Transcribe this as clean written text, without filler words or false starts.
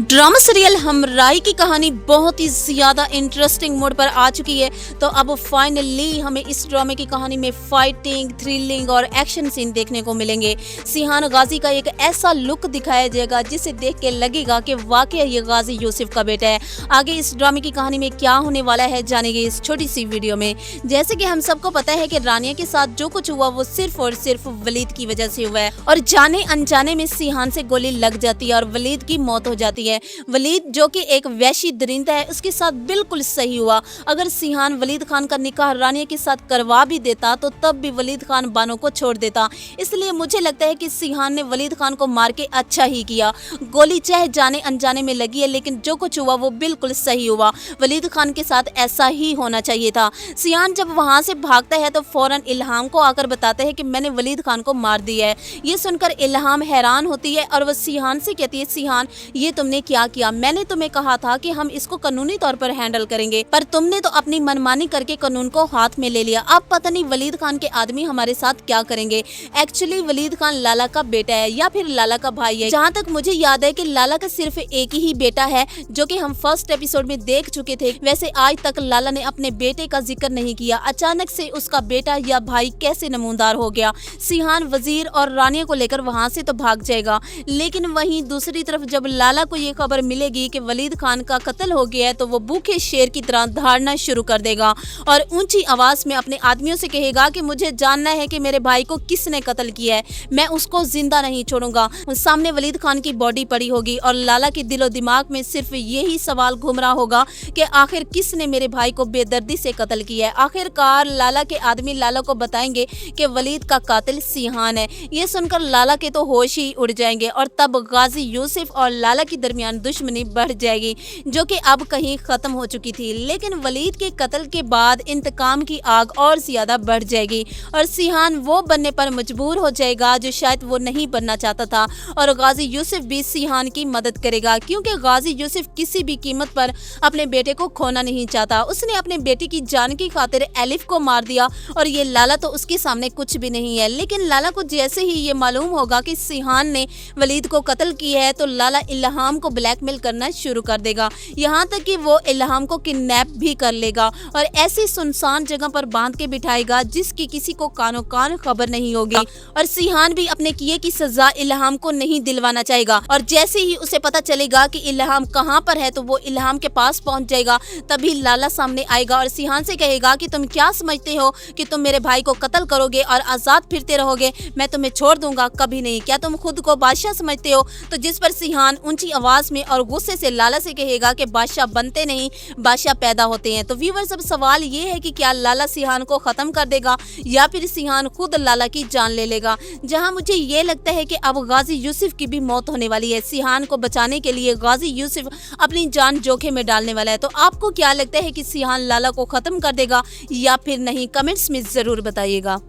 Drama serial हमराही की कहानी बहुत ही ज्यादा इंटरेस्टिंग मोड पर आ चुकी है। तो अब फाइनली हमें इस ड्रामे की कहानी में फाइटिंग, थ्रिलिंग और एक्शन सीन देखने को मिलेंगे। सिहान गाजी का एक ऐसा लुक दिखाया जाएगा जिसे देख के लगेगा कि वाकई ये गाजी यूसुफ का बेटा है। आगे इस ड्रामे की कहानी में क्या होने वाला है जानेंगे इस छोटी सी वीडियो में। जैसे कि हम सबको पता है कि रानिया के साथ जो कुछ हुआ वो सिर्फ और सिर्फ वलीद की वजह से हुआ है और जाने अनजाने में सिहान से गोली लग जाती है और वलीद की मौत हो जाती है। वलीद जो कि एक वैशी दरिंदा है उसके साथ बिल्कुल सही हुआ। अगर सिहान वलीद खान का निकाह रानिया के साथ करवा भी देता तो तब भी वलीद खान बानो को छोड़ देता। इसलिए मुझे लगता है कि सिहान ने वलीद खान को मार के अच्छा ही किया। गोली चाहे जाने अनजाने में लगी है लेकिन जो कुछ हुआ वो बिल्कुल सही हुआ। वलीद खान के साथ ऐसा ही होना चाहिए था। सिहान जब वहां से भागता है तो फौरन इल्हाम को आकर बताता है कि मैंने वलीद खान को मार दिया है। ये सुनकर इल्हाम हैरान होती है और वह सिहान से कहती है, सिहान ये तुमने क्या किया? मैंने तुम्हें कहा था कि हम इसको कानूनी तौर पर हैंडल करेंगे पर तुमने तो अपनी मनमानी करके कानून को हाथ में ले लिया। अब पता नहीं वलीद खान के आदमी हमारे साथ क्या करेंगे। एक्चुअली वलीद खान लाला का बेटा है या फिर लाला का भाई है। जहाँ तक मुझे याद है कि लाला का सिर्फ एक ही बेटा है जो कि हम फर्स्ट एपिसोड में देख चुके थे। वैसे आज तक लाला ने अपने बेटे का जिक्र नहीं किया। अचानक से उसका बेटा या भाई कैसे नमूदार हो गया। सिहान वजीर और रानिया को लेकर वहाँ से तो भाग जाएगा लेकिन वहीं दूसरी तरफ जब लाला को ये खबर मिलेगी कि वलीद खान का कत्ल हो गया है तो वो भूखे शेर की तरह दहाड़ना शुरू कर देगा और ऊंची आवाज में अपने आदमियों से कहेगा कि मुझे जानना है कि मेरे भाई को किसने कत्ल किया है, मैं उसको जिंदा नहीं छोड़ूंगा। सामने वलीद खान की बॉडी पड़ी होगी और लाला के दिलो दिमाग में सिर्फ यही सवाल घूम रहा होगा कि आखिर किसने मेरे भाई को बेदर्दी से कत्ल किया है। आखिरकार लाला के आदमी लाला को बताएंगे कि वलीद का कातिल सिहान है। ये सुनकर लाला के तो होश ही उड़ जाएंगे और तब गाजी यूसुफ और लाला के दरमियान दुश्मनी बढ़ जाएगी जो कि अब कहीं खत्म हो चुकी थी। लेकिन वलीद के कत्ल के बाद इंतकाम की आग और ज्यादा बढ़ जाएगी और सिहान वो बनने पर मजबूर हो जाएगा जो शायद वो नहीं बनना चाहता था और गाजी यूसुफ भी सिहान की मदद करेगा क्योंकि गाजी यूसुफ किसी भी कीमत पर अपने बेटे को खोना नहीं चाहता। उसने अपने बेटे की जान की खातिर एलिफ को मार दिया और ये लाला तो उसके सामने कुछ भी नहीं है। लेकिन लाला को जैसे ही ये मालूम होगा कि सिहान ने वलीद को कत्ल किया है तो लाला इल्हाम को ब्लैकमेल करना शुरू कर देगा। यहाँ तक कि वो इल्हाम को किडनैप भी कर लेगा और ऐसी सुनसान जगह पर बांध के बिठाएगा जिसकी किसी को कानो कान खबर नहीं होगी और सिहान भी अपने किए की सजा इल्हाम को नहीं दिलवाना चाहेगा और जैसे ही उसे पता चलेगा कि इल्हाम कहाँ पर है तो वो इल्हाम के पास पहुंच जाएगा। तभी लाला सामने आएगा और सिहान से कहेगा कि तुम क्या समझते हो कि तुम मेरे भाई को कत्ल करोगे और आजाद फिरते रहोगे, मैं तुम्हें छोड़ दूंगा? कभी नहीं। क्या तुम खुद को बादशाह समझते हो? तो जिस पर सिहान ऊंची आवाज में और गुस्से से लाला से कहेगा कि बादशाह बनते नहीं बादशाह पैदा होते हैं। तो व्यूअर्स अब सवाल ये है कि क्या लाला सिहान को खत्म कर देगा या फिर सिहान खुद लाला की जान ले लेगा। जहां मुझे ये लगता है कि अब गाजी यूसुफ की भी मौत होने वाली है। सिहान को बचाने के लिए गाजी यूसुफ अपनी जान जोखिम में डालने वाला है। तो आपको क्या लगता है कि सिहान लाला को खत्म कर देगा या फिर नहीं? कमेंट्स में जरूर बताइएगा।